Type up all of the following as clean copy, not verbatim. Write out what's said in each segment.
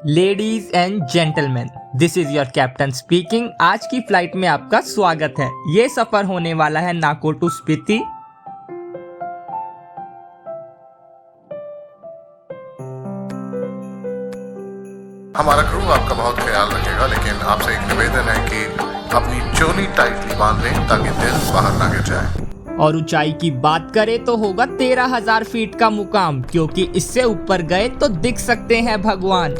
Ladies and gentleman, this is your captain speaking. आज की flight में आपका स्वागत है। ये सफर होने वाला है नाको टू स्पीति। हमारा क्रू आपका बहुत ख्याल रखेगा, लेकिन आपसे एक निवेदन है कि अपनी चोली टाइटली बांध लें ताकि दिल बाहर ना गिर जाए। और ऊंचाई की बात करें तो होगा 13,000 फीट का मुकाम, क्योंकि इससे ऊपर गए तो दिख सकते हैं भगवान।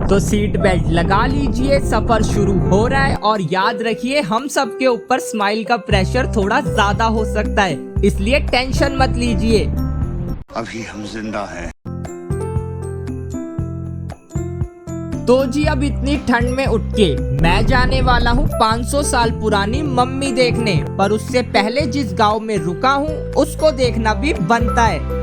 तो सीट बेल्ट लगा लीजिए, सफर शुरू हो रहा है। और याद रखिए, हम सब के ऊपर स्माइल का प्रेशर थोड़ा ज्यादा हो सकता है, इसलिए टेंशन मत लीजिए। अभी हम जिंदा हैं। तो जी, अब इतनी ठंड में उठ के मैं जाने वाला हूँ 500 साल पुरानी मम्मी देखने। पर उससे पहले जिस गांव में रुका हूँ उसको देखना भी बनता है।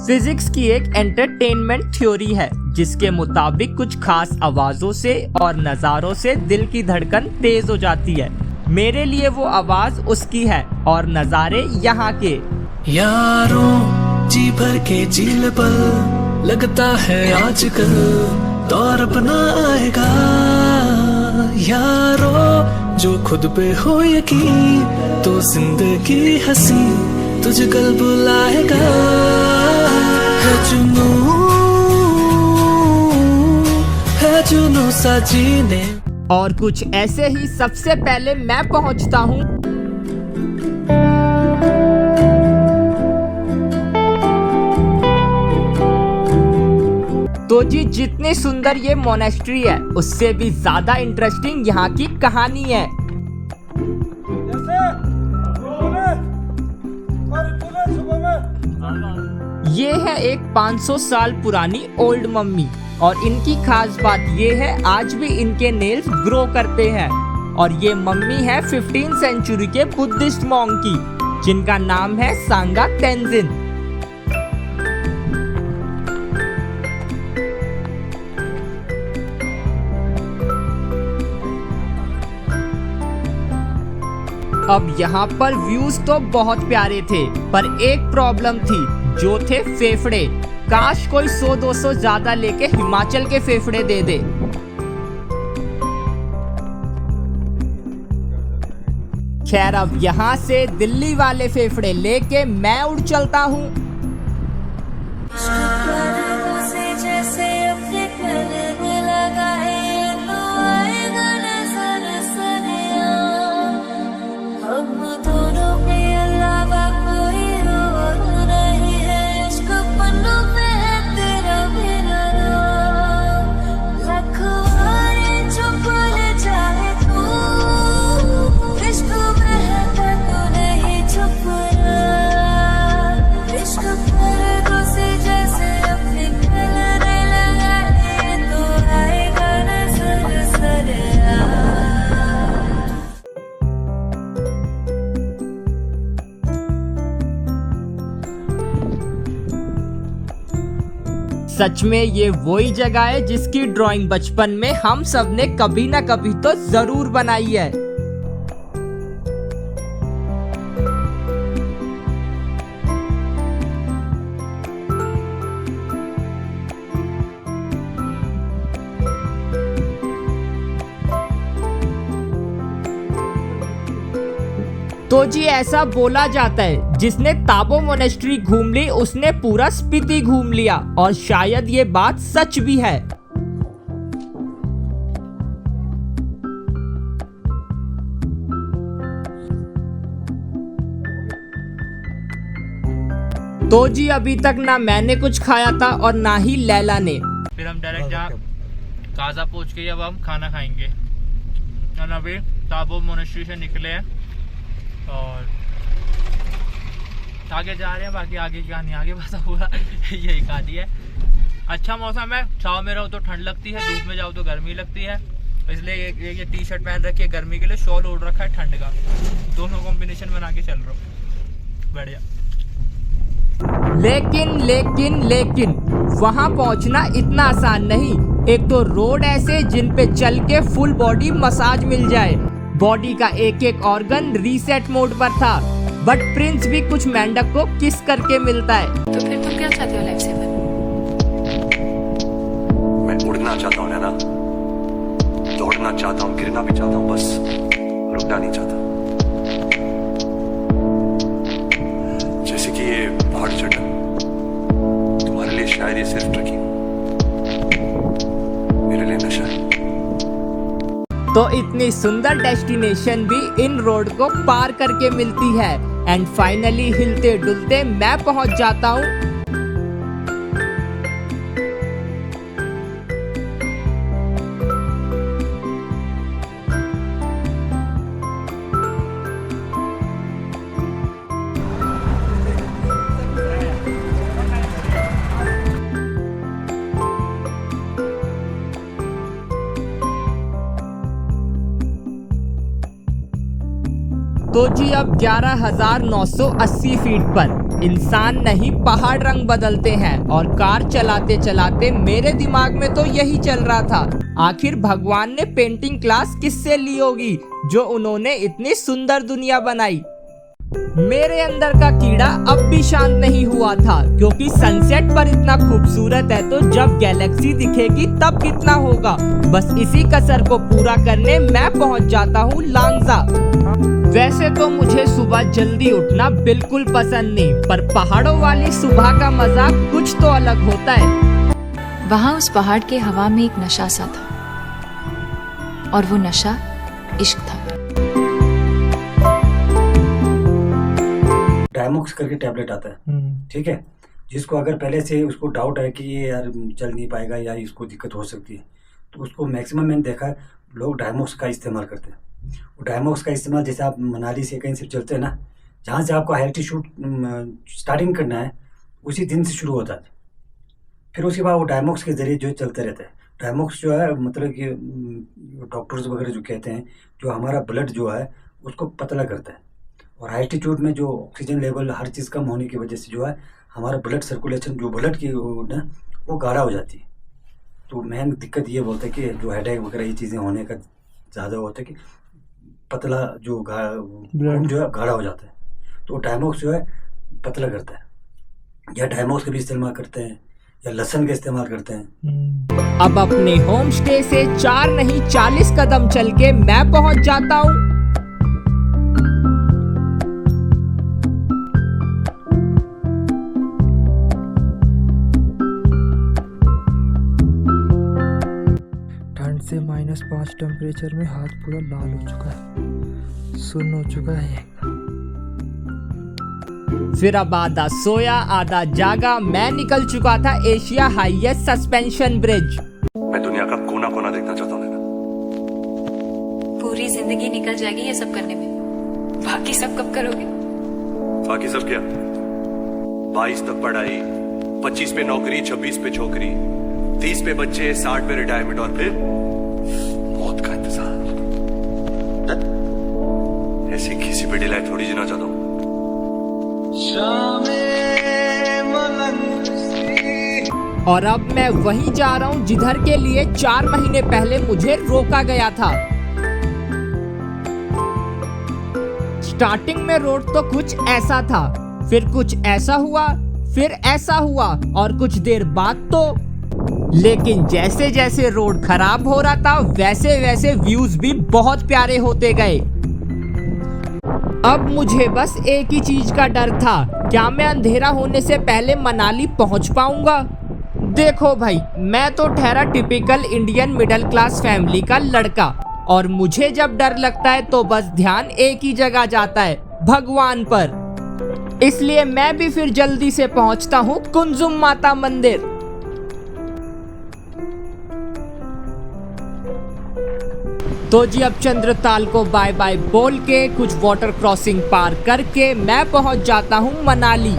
फिजिक्स की एक एंटरटेनमेंट थ्योरी है जिसके मुताबिक कुछ खास आवाजों से और नजारों से दिल की धड़कन तेज हो जाती है। मेरे लिए वो आवाज उसकी है और नजारे यहाँ के। यारों जी भर के झील पर लगता है आजकल दौर अपना आएगा। यारों जो खुद पे हो यकीन तो जिंदगी हंसी तुझे कल बुलाएगा। है जुनू सा जीने। और कुछ ऐसे ही सबसे पहले मैं पहुंचता हूँ तो जी, जितनी सुंदर ये मोनेस्ट्री है उससे भी ज्यादा इंटरेस्टिंग यहाँ की कहानी है। ये है एक 500 साल पुरानी ओल्ड मम्मी, और इनकी खास बात ये है आज भी इनके नेल्स ग्रो करते हैं। और ये मम्मी है 15th सेंचुरी के बुद्धिस्ट मॉन्क की, जिनका नाम है सांगा तेंजिन। अब यहाँ पर व्यूज तो बहुत प्यारे थे, पर एक प्रॉब्लम थी, जो थे फेफड़े। काश कोई 100-200 ज्यादा लेके हिमाचल के फेफड़े दे दे। खैर, अब यहाँ से दिल्ली वाले फेफड़े लेके मैं उड़ चलता हूँ। सच में ये वही जगह है जिसकी ड्राइंग बचपन में हम सब ने कभी ना कभी तो जरूर बनाई है। तो जी, ऐसा बोला जाता है जिसने ताबो मोनेस्ट्री घूम ली उसने पूरा स्पीति घूम लिया, और शायद ये बात सच भी है। तो जी, अभी तक ना मैंने कुछ खाया था और ना ही लैला ने। फिर हम डायरेक्ट जहाँ काजा पहुंच के अब हम खाना खाएंगे। और अभी ताबो मोनेस्ट्री से निकले हैं और आगे जा रहे हैं। बाकी आगे की कहानी आगे बता हुआ यही कहानी है। अच्छा मौसम है, छाव में रहो तो ठंड लगती है, धूप में जाओ तो गर्मी लगती है, इसलिए ये टी शर्ट पहन रखी है गर्मी के लिए, शॉल ओढ़ रखा है ठंड का। दोनों कॉम्बिनेशन बना के चल रहा हूँ, बढ़िया। लेकिन वहां पहुंचना इतना आसान नहीं। एक तो रोड ऐसे जिन पे चल के फुल बॉडी मसाज मिल जाए, बॉडी का एक एक ऑर्गन रीसेट मोड पर था, बट प्रिंस भी कुछ मेंढक को किस करके मिलता है। तो फिर तुम क्या चाहते हो लाइफ से? मैं उड़ना चाहता हूँ ना, दौड़ना चाहता हूँ, गिरना भी चाहता हूँ, बस रुकना नहीं चाहता। जैसे कि ये पहाड़ चढ़ना तुम्हारे लिए शायद ये सिर्फ ट्रकिंग, मेरे लिए नशा है। तो इतनी सुंदर डेस्टिनेशन भी इन रोड को पार करके मिलती है एंड फाइनली हिलते डुलते मैं पहुंच जाता हूँ तो जी अब 11,980 फीट पर इंसान नहीं पहाड़ रंग बदलते हैं और कार चलाते चलाते मेरे दिमाग में तो यही चल रहा था, आखिर भगवान ने पेंटिंग क्लास किससे ली होगी जो उन्होंने इतनी सुंदर दुनिया बनाई। मेरे अंदर का कीड़ा अब भी शांत नहीं हुआ था क्योंकि सनसेट पर इतना खूबसूरत है तो जब गैलेक्सी दिखेगी तब कितना होगा। बस इसी कसर को पूरा करने मैं पहुंच जाता हूँ लांगजा। वैसे तो मुझे सुबह जल्दी उठना बिल्कुल पसंद नहीं, पर पहाड़ों वाली सुबह का मजा कुछ तो अलग होता है। वहां उस पहाड़ के हवा में एक नशा सा था और वो नशा इश्क था। डायमोक्स करके टैबलेट आता है, ठीक है, जिसको अगर पहले से उसको डाउट है कि ये यार चल नहीं पाएगा या इसको दिक्कत हो सकती है तो उसको मैक्सिमम मैंने देखा है लोग डायमोक्स का इस्तेमाल करते हैं। वो डायमोक्स का इस्तेमाल जैसे आप मनाली से कहीं से चलते हैं ना, जहाँ से आपको एल्टीट्यूड स्टार्टिंग करना है उसी दिन से शुरू होता है, फिर उसके बाद वो डायमोक्स के जरिए जो चलते रहता है। डायमोक्स जो है मतलब कि डॉक्टर्स वगैरह जो कहते हैं जो हमारा ब्लड जो है उसको पतला करता है और एल्टीट्यूड में जो ऑक्सीजन लेवल हर चीज़ कम होने की वजह से जो है हमारा ब्लड सर्कुलेशन जो ब्लड की ना वो गाढ़ा हो जाती है। तो मेन दिक्कत ये बोलते हैं कि जो हेडेक वगैरह ये चीज़ें होने का ज़्यादा होता है कि पतला जो खून जो है गाढ़ा हो जाता है, तो डायमोक्स जो है पतला करता है। या डायमोक्स का भी इस्तेमाल करते हैं या लहसुन का इस्तेमाल करते हैं। अब अपने होम स्टे से 4 नहीं 40 कदम चल के मैं पहुंच जाता हूँ से -5 टेम्परेचर में हाथ पूरा लाल हो चुका है, सुन्न हो चुका है। फिर अब आधा सोया आधा जागा मैं निकल चुका था एशिया हाईएस्ट सस्पेंशन ब्रिज। मैं दुनिया का कोना कोना देखना चाहता हूँ। पूरी जिंदगी निकल जाएगी ये सब करने में, बाकी सब कब करोगे? बाकी सब क्या? 22 तक पढ़ाई, 25 पे नौकरी, 26 पे छोकरी, 30 पे बच्चे, 60 पे रिटायरमेंट और फिर मौत का इंतजार। ऐसी किसी पे लाइफ थोड़ी जीना चाहता हूँ। और अब मैं वहीं जा रहा हूँ जिधर के लिए 4 महीने पहले मुझे रोका गया था। स्टार्टिंग में रोड तो कुछ ऐसा था, फिर कुछ ऐसा हुआ, फिर ऐसा हुआ और कुछ देर बाद तो, लेकिन जैसे जैसे रोड खराब हो रहा था वैसे वैसे व्यूज भी बहुत प्यारे होते गए। अब मुझे बस एक ही चीज का डर था, क्या मैं अंधेरा होने से पहले मनाली पहुंच पाऊंगा। देखो भाई, मैं तो ठहरा typical Indian middle class family का लड़का और मुझे जब डर लगता है तो बस ध्यान एक ही जगह जाता है, भगवान पर। इसलिए मैं भी फिर जल्दी से पहुंचता हूँ कुंजुम माता मंदिर। तो जी अब चंद्रताल को बाय बाय बोल के कुछ वाटर क्रॉसिंग पार करके मैं पहुंच जाता हूं मनाली।